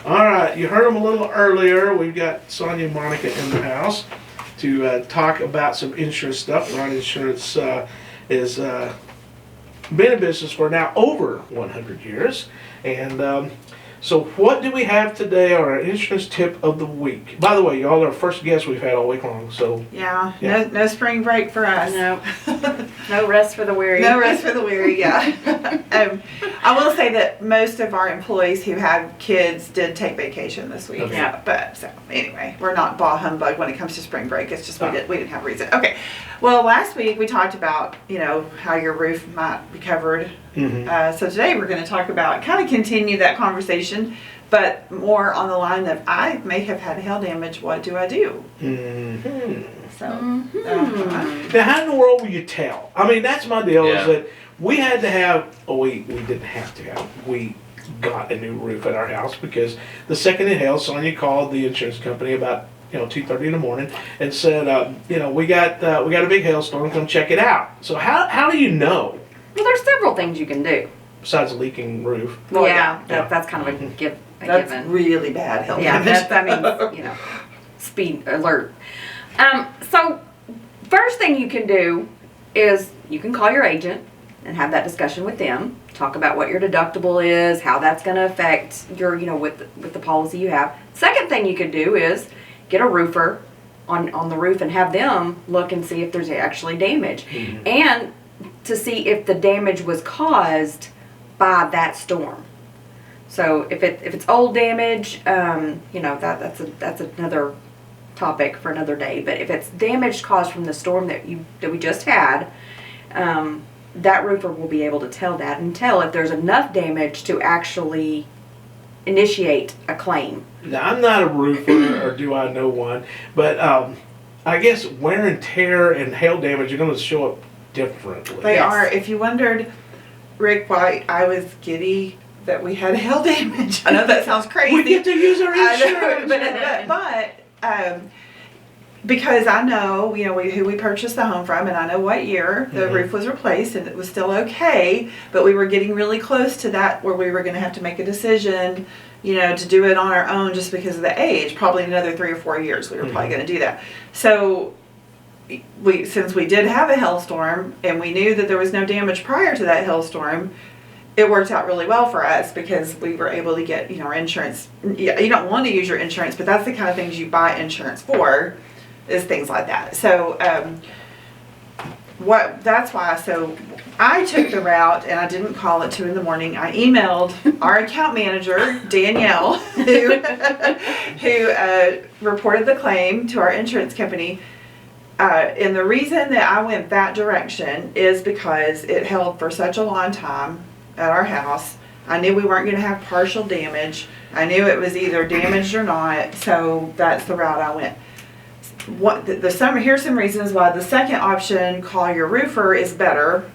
All right, you heard them a little earlier. We've got Sonya and Monica in the house to talk about some insurance stuff. Ron Insurance is been in business for now over 100 years. And so what do we have today on our insurance tip of the week? By the way, y'all are our first guests we've had all week long. So Yeah. No spring break for us. No. No rest for the weary. No rest for the weary, yeah. I will say that most of our employees who have kids did take vacation this week. Okay. Yeah. But so anyway, we're not bah humbug when it comes to spring break. It's just we didn't have a reason. Okay. Well, last week we talked about, how your roof might be covered. Mm-hmm. So today we're going to talk about, kind of continue that conversation, but more on the line of, I may have had hail damage. What do I do? Mm-hmm. So, Now, how in the world will you tell? I mean, that's my deal. Is that we had to have? We didn't have to have. We got a new roof at our house because the second it hailed, Sonya called the insurance company about 2:30 in the morning and said, we got a big hailstorm. Come check it out. So how do you know? Well, there's several things you can do. Besides a leaking roof. Well, Yeah. that's kind of a given. that's really bad hail Yeah, damage. that means, speed alert. So first thing you can do is you can call your agent and have that discussion with them. Talk about what your deductible is, how that's going to affect your, with the policy you have. Second thing you could do is get a roofer on the roof and have them look and see if there's actually damage. Mm-hmm. And to see if the damage was caused by that storm. So if it's old damage, that's another topic for another day. But if it's damage caused from the storm that we just had, that roofer will be able to tell that and tell if there's enough damage to actually initiate a claim. Now, I'm not a roofer, or do I know one, but I guess wear and tear and hail damage are going to show up differently. They Yes. are. If you wondered, Rick, why I was giddy that we had hail damage. I know that sounds crazy. We get to use our I insurance. know, but because I know, who we purchased the home from, and I know what year the roof was replaced, and it was still okay, but we were getting really close to that where we were going to have to make a decision, to do it on our own just because of the age. Probably in another 3 or 4 years we were probably going to do that. So since we did have a hailstorm and we knew that there was no damage prior to that hailstorm, it worked out really well for us because we were able to get, our insurance. You don't want to use your insurance, but that's the kind of things you buy insurance for, is things like that. So that's why. So I took the route, and I didn't call at 2 a.m. I emailed our account manager, Danielle, who reported the claim to our insurance company. And the reason that I went that direction is because it held for such a long time at our house. I knew we weren't going to have partial damage. I knew it was either damaged or not, so that's the route I went. Here's some reasons why the second option, call your roofer, is better.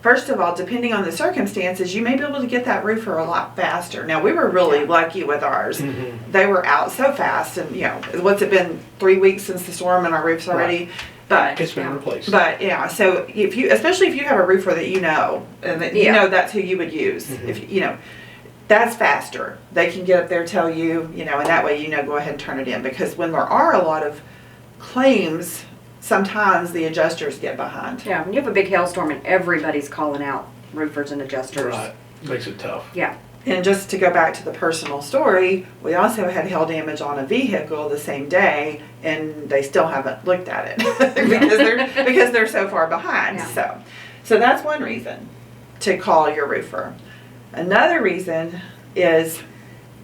First of all, depending on the circumstances, you may be able to get that roofer a lot faster. Now, we were really lucky with ours. Mm-hmm. They were out so fast, and what's it been, 3 weeks since the storm, and our roof's already. Right. But It's been replaced. But yeah, so especially if you have a roofer that and that that's who you would use. Mm-hmm. If that's faster. They can get up there, tell you, and that way go ahead and turn it in. Because when there are a lot of claims, sometimes the adjusters get behind. Yeah, when you have a big hailstorm and everybody's calling out roofers and adjusters. Right. Makes it tough. Yeah. And just to go back to the personal story, we also had hail damage on a vehicle the same day, and they still haven't looked at it because they're so far behind. Yeah. So that's one reason to call your roofer. Another reason is,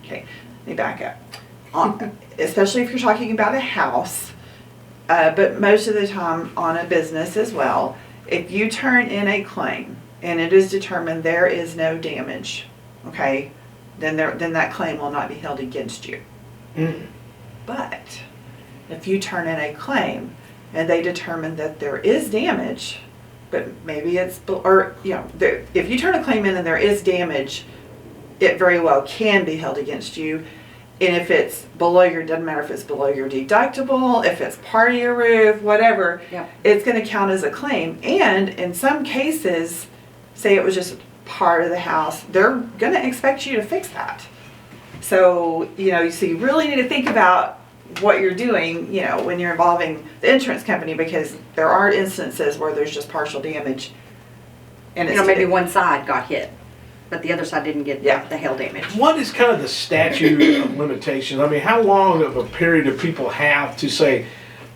let me back up. Especially if you're talking about a house, but most of the time on a business as well, if you turn in a claim and it is determined there is no damage, okay, then that claim will not be held against you. Mm. But if you turn in a claim and they determine that there is damage, but maybe if you turn a claim in and there is damage, it very well can be held against you. And if it's doesn't matter if it's below your deductible, if it's part of your roof, whatever, it's going to count as a claim. And in some cases, say it was just part of the house, they're going to expect you to fix that. So, so you really need to think about what you're doing, when you're involving the insurance company, because there are instances where there's just partial damage. And it's maybe one side got hit, but the other side didn't get the hail damage. What is kind of the statute of limitations? I mean, how long of a period do people have to say,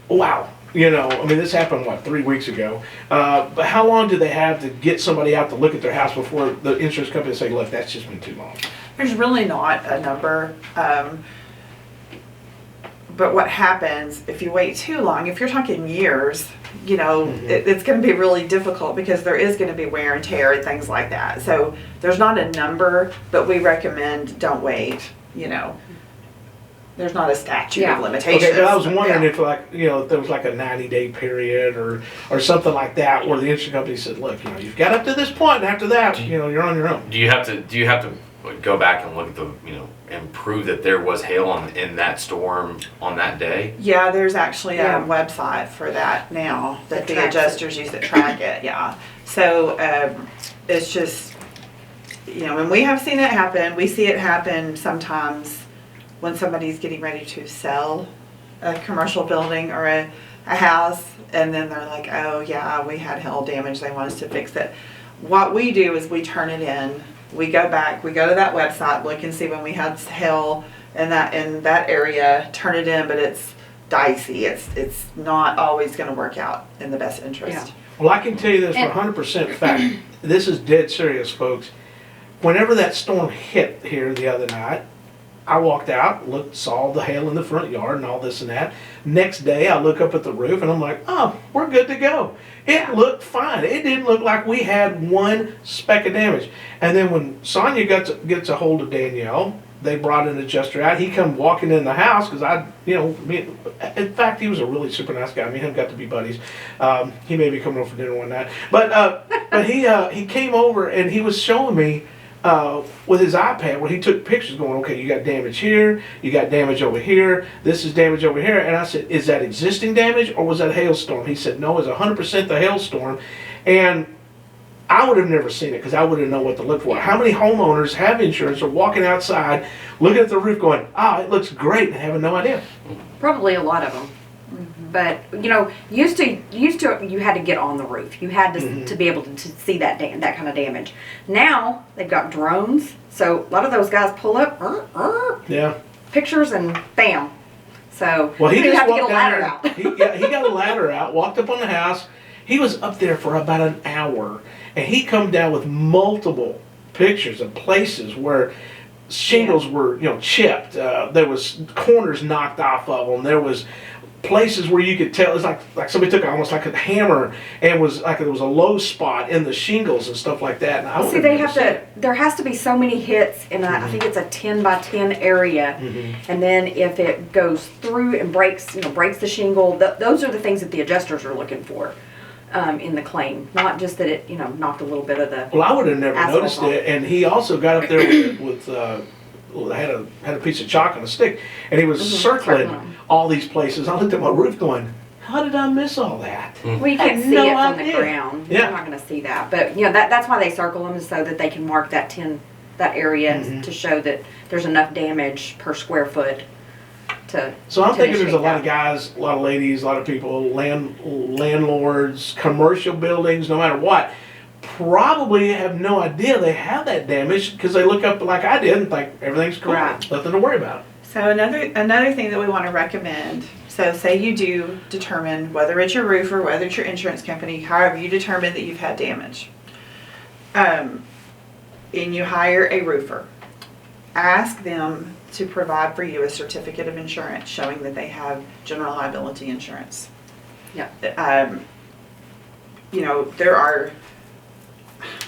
wow, this happened, 3 weeks ago. But how long do they have to get somebody out to look at their house before the insurance company say, look, that's just been too long? There's really not a number. But what happens if you wait too long, if you're talking years, it's going to be really difficult because there is going to be wear and tear and things like that. So there's not a number, but we recommend don't wait, There's not a statute of limitations. Okay, but I was wondering if if there was like a 90-day period or something like that where the insurance company said, look, you've got up to this point, and after that, you're on your own. Do you have to go back and look at the and prove that there was hail in that storm on that day? Yeah, there's actually a website for that now that the adjusters use to track it. Yeah, so it's just and we have seen it happen. We see it happen sometimes when somebody's getting ready to sell a commercial building or a house, and then they're like, oh yeah, we had hail damage, they want us to fix it. What we do is we turn it in. We go back, we go to that website, look and see when we had hail in that area, turn it in, but it's dicey. It's not always going to work out in the best interest. Yeah. Well, I can tell you this for 100% fact. This is dead serious, folks. Whenever that storm hit here the other night, I walked out, saw the hail in the front yard and all this and that. Next day, I look up at the roof and I'm like, oh, we're good to go. It looked fine. It didn't look like we had one speck of damage. And then when Sonya gets a hold of Danielle, they brought an adjuster out. He come walking in the house because in fact, he was a really super nice guy. Me and him got to be buddies. He may be coming over for dinner one night. But he came over and he was showing me with his iPad where he took pictures going, okay, you got damage here, you got damage over here, this is damage over here. And I said, is that existing damage or was that a hailstorm? He said, no, it's 100% the hailstorm. And I would have never seen it because I wouldn't know what to look for. How many homeowners have insurance or walking outside looking at the roof going, it looks great, and having no idea? Probably a lot of them. But used to you had to get on the roof. You had to be able to see that kind of damage. Now they've got drones, so a lot of those guys pull up, pictures and bam. So he you just have to get a walked ladder down out. there. He got a ladder out, walked up on the house. He was up there for about an hour, and he come down with multiple pictures of places where shingles were chipped. There was corners knocked off of them. There was places where you could tell it's like somebody took almost like a hammer and was like there was a low spot in the shingles and stuff like that. And there has to be so many hits in I think it's a 10 by 10 area, and then if it goes through and breaks the shingle, those are the things that the adjusters are looking for in the claim, not just that it knocked a little bit of the. Well, I would have never noticed it, and he also got up there with had a piece of chalk on a stick, and he was circling all these places. I looked at my roof going, how did I miss all that? Well, you can see it from the ground. Yeah. You're not going to see that, but that's why they circle them, so that they can mark that area to show that there's enough damage per square foot. So I'm thinking there's a lot of guys, a lot of ladies, a lot of people, landlords, commercial buildings, no matter what, probably have no idea they have that damage because they look up like I did and think everything's cool, nothing to worry about. So another thing that we want to recommend, so say you do determine whether it's your roofer, whether it's your insurance company, however you determine that you've had damage, and you hire a roofer, ask them to provide for you a certificate of insurance showing that they have general liability insurance. Yeah. There are,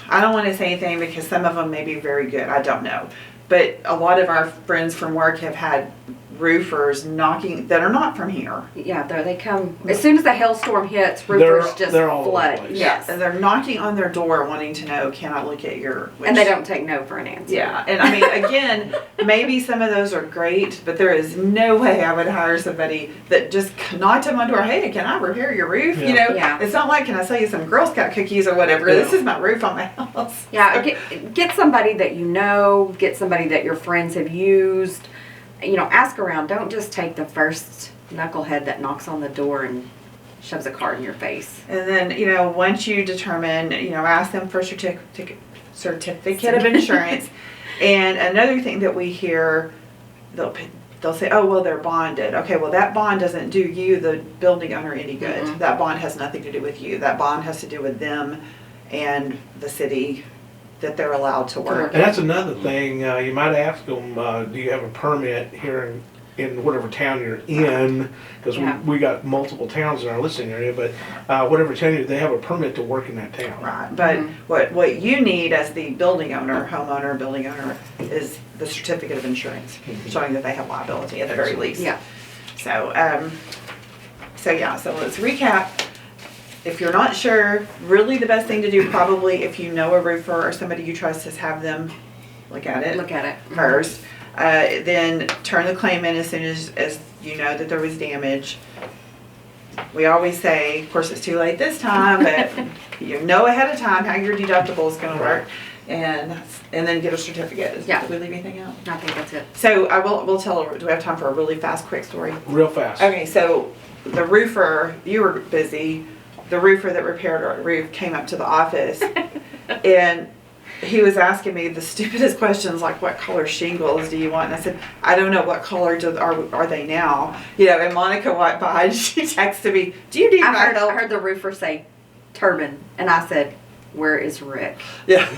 I don't want to say anything because some of them may be very good, I don't know. But a lot of our friends from work have had roofers knocking that are not from here. Yeah, they come as soon as the hailstorm hits. Roofers just they're all over the flood. place. Yes, And they're knocking on their door wanting to know, can I look at your... and they don't take no for an answer. Yeah, and I mean, again, maybe some of those are great, but there is no way I would hire somebody that just knocked on my door, hey, can I repair your roof? You know, Yeah. it's not like, can I sell you some Girl Scout cookies or whatever? Yeah. This is my roof on my house. Yeah, get somebody that you know, get somebody that your friends have used. You know, ask around. Don't just take the first knucklehead that knocks on the door and shoves a card in your face. And then, you know, once you determine, you know, ask them for certificate of insurance. And another thing that we hear, they'll say, oh, well, they're bonded. Okay, well, that bond doesn't do you, the building owner, any good. Mm-hmm. That bond has nothing to do with you. That bond has to do with them and the city that they're allowed to work. And that's another thing, you might ask them, do you have a permit here in whatever town you're in? Because Yeah. we got multiple towns in our listening area, but whatever town they have a permit to work in that town. Right, but what you need as the building owner, homeowner, building owner, is the certificate of insurance, showing that they have liability at the very least. Yeah. So, so let's recap. If you're not sure, really the best thing to do probably if you know a roofer or somebody you trust is have them look at it. Look at it First. Then turn the claim in as soon as you know that there was damage. We always say, of course it's too late this time, but you know ahead of time how your deductible is going to work. And then get a certificate. Yeah. Did we leave anything out? I think that's it. So we'll tell, do we have time for a really fast, quick story? Real fast. Okay, so the roofer, you were busy, the roofer that repaired our roof came up to the office and he was asking me the stupidest questions like, what color shingles do you want? And I said, I don't know, what color are they now? You know, and Monica walked by and she texted me, do you need my I help? heard the roofer say turban, and I said, where is Rick? Yeah.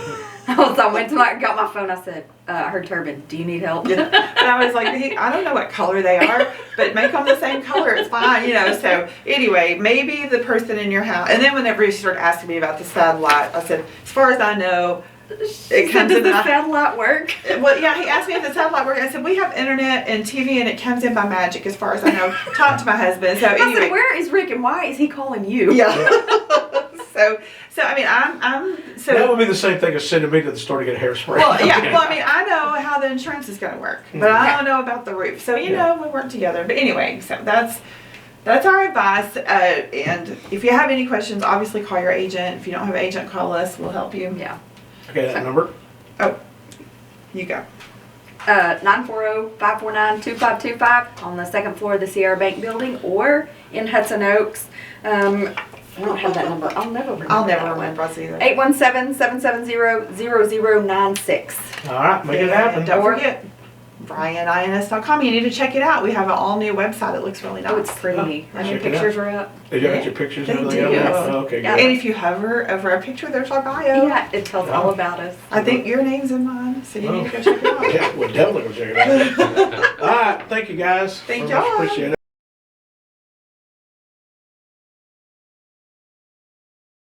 So I went to got my phone. I said, I heard turban. Do you need help? And I was like, I don't know what color they are, but make them the same color. It's fine, you know. So anyway, maybe the person in your house. And then whenever he started asking me about the satellite, I said, as far as I know, it comes Does in. the satellite work? Well, yeah, he asked me if the satellite worked. I said, we have internet and TV, and it comes in by magic, as far as I know. Talk to my husband. So I anyway, said, where is Rick, and why is he calling you? yeah. So I mean, I'm so. That would be the same thing as sending me to the store to get hairspray. Well, yeah. Well, I mean, I know how the insurance is going to work, but I don't know about the roof. So you know, we work together. But anyway, so that's our advice. And if you have any questions, obviously call your agent. If you don't have an agent, call us. We'll help you. Yeah. Okay, that number? Oh, you go. 940-549-2525 on the second floor of the Ciera Bank building, or in Hudson Oaks. I don't have that number. I'll never remember. I'll never that one. remember us either. 817-770-0096. All right, make it happen. And don't forget, BrianINS.com. You need to check it out. We have an all-new website. It looks really nice. Oh, it's pretty. Oh, Our new check it pictures are up. Did you get your pictures and They everything? do. Up? Oh, okay, Yeah. good. And if you hover over a picture, there's our bio. Yeah, it tells all about us. I think your name's in mine, so you need to go check it out. Yeah, we'll definitely go check it out. All right, thank you guys. Thank Very much y'all. Appreciate it.